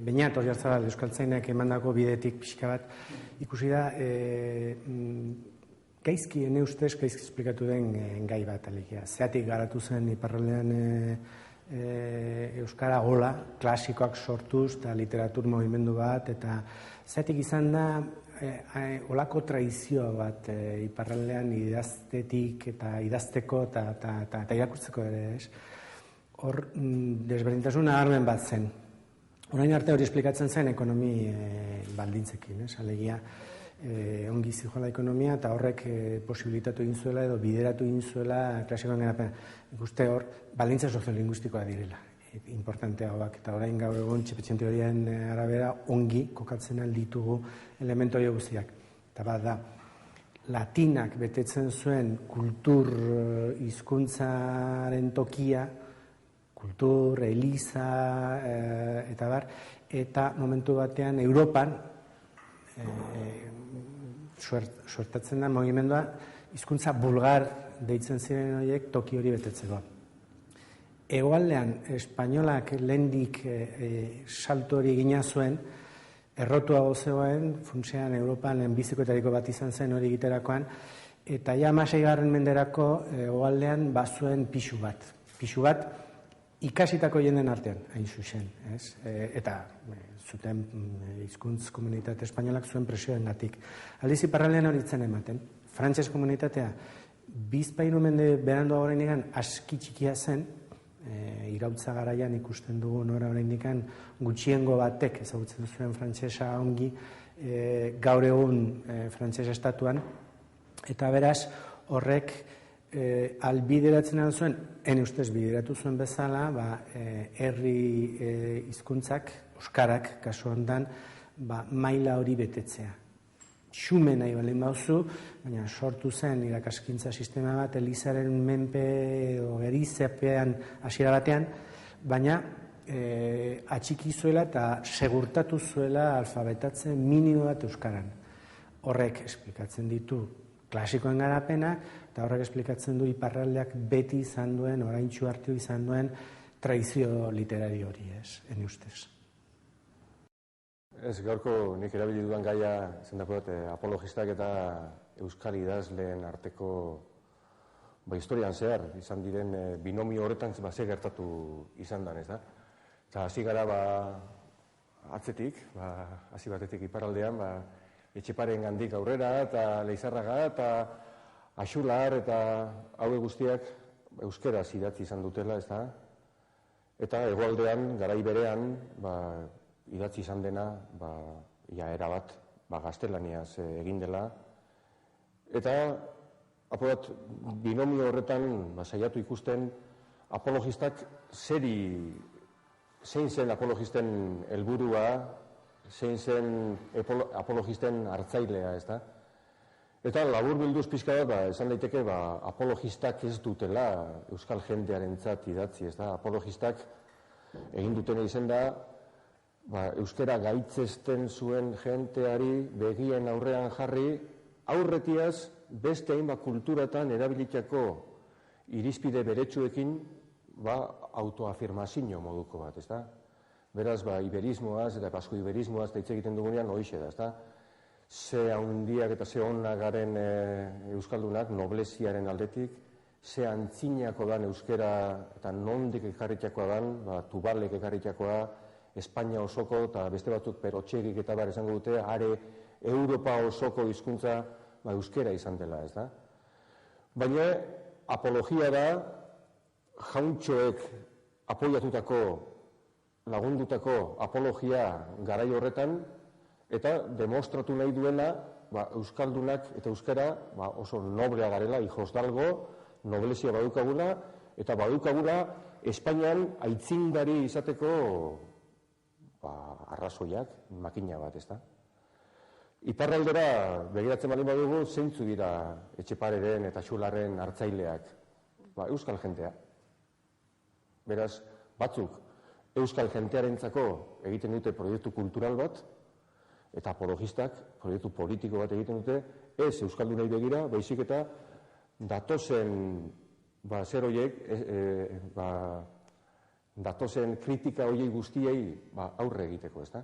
Beñat Oiarzabal Euskaltzainak emandako bidetik pixka bat ikusi da gaizki, ene ustez, gaizki esplikatu den gai bat alegia. Zeatik garatu zen iparraldean euskara gola, klasikoak sortuz eta literatur mugimendu bat, eta zeatik izan da olako traizioa bat iparraldean idaztetik eta idazteko eta irakurtzeko ere, hor desberdintasun nabarmen bat zen. Orain arte hori esplikatzen zen ekonomi baldintzekin, alegia ongi zijoala ekonomia eta horrek posibilitatu egin zuela edo bideratu egin zuela klasikoan garapena. Ikuste hor, baldintza soziolinguistikoa direla, importanteagoak, eta orain gaur egun txepetxen teoriaren arabera ongi kokatzen alditugu elementu hori guztiak. Eta bat da, latinak betetzen zuen kultur hizkuntzaren tokia, kultur, eliza, eta bar, eta momentu batean Europan suertatzen da mugimendua hizkuntza bulgar deitzen ziren horiek toki hori betetzeko. Hegoaldean espainolak lehendik salto hori egina zuen, errotuago zegoen, funtsean Europan lehenbizikoetariko bat izan zen hori egiterakoan, eta ja 16. menderako hegoaldean bazuen pixu bat, ikasitako jenden artean, hain zuzen, eta zuten hizkuntz komunitate espainolak zuen presioengatik. Aldiz iparraldean hori zen ematen. Frantses komunitatea, bizpahiru mende berandu oraindikan aski txikia zen, iraultza garaian ikusten dugu nora oraindikan gutxiengo batek ezagutzen zuen frantsesa ongi, gaur egun frantses estatuan, eta beraz horrek albideratzen zuen, ene ustez bideratu zuen bezala, herri hizkuntzak, euskarak, kasu hontan, maila hori betetzea. Xume nahi baldin bauzu, baina sortu zen irakaskintza sistema bat, elizaren menpe edo gerizepean hasiera batean, baina atxiki zuela eta segurtatu zuela alfabetatze minimo bat euskaran. Horrek esplikatzen ditu klasikoen garapenak, eta horrek esplikatzen du iparraldeak beti izan duen, oraintsu arte izan duen, traizio literari hori, ene ustez. Ez, gaurko nik erabili dudan gaia, zendako dut, apologistak eta euskal idazleen arteko historian zehar, izan diren binomio horretan ze gertatu izan dan, ez da? Eta hasi gara atzetik, hasi batetik iparraldean, Etxeparen gandik aurrera, eta Leizarraga, eta Axular, eta haue guztiak euskeraz idatzi izan dutela, ez da? Eta hegoaldean, garai berean, idatzi izan dena, erabat, gaztelaniaz egin dela. Eta, apodat, binomio horretan, saiatu ikusten, apologistak zein zen apologisten helburua, zein zen apologisten hartzailea, ez da? Eta labur bilduz pixka bat, esan daiteke, apologistak ez dutela euskal jendearentzat idatzi, ez da? Apologistak egin dutena izen da, euskara gaitzesten zuen jenteari begien aurrean jarri, aurretiaz beste hainbat kulturatan erabilitako irizpide beretsuekin autoafirmazio moduko bat, ez da? Beraz, iberismoaz eta basko-iberismoaz hitz egiten dugunean hoixe da, ez da? Ze handiak eta ze onak garen euskaldunak, nobleziaren aldetik, ze antzinako dan euskera eta nondik ekarritakoa dan, Tubalek ekarritakoa, Espainia osoko eta beste batzuk perotxegik eta esango dute, are Europa osoko hizkuntza euskera izan dela, ez da? Baina, apologia da, jauntxoek apoiatutako lagundutako apologia garai horretan, eta demostratu nahi duela euskaldunak eta euskara oso noblea garela, hijosdalgo, noblezia badukagula, eta badukagula Espainian aitzindari izateko arrazoiak, makina bat, ez da? Iparraldera begiratzen baldin badugu, zeintzu dira Etxepareren eta Xularren hartzaileak? Euskal jentea. Beraz, batzuk euskal jentearentzako egiten dute proiektu kultural bat, eta apologistak proiektu politiko bat egiten dute, ez euskaldunei begira, baizik eta datozen zer horiek datozen kritika horiei guztiei aurre egiteko, ez da?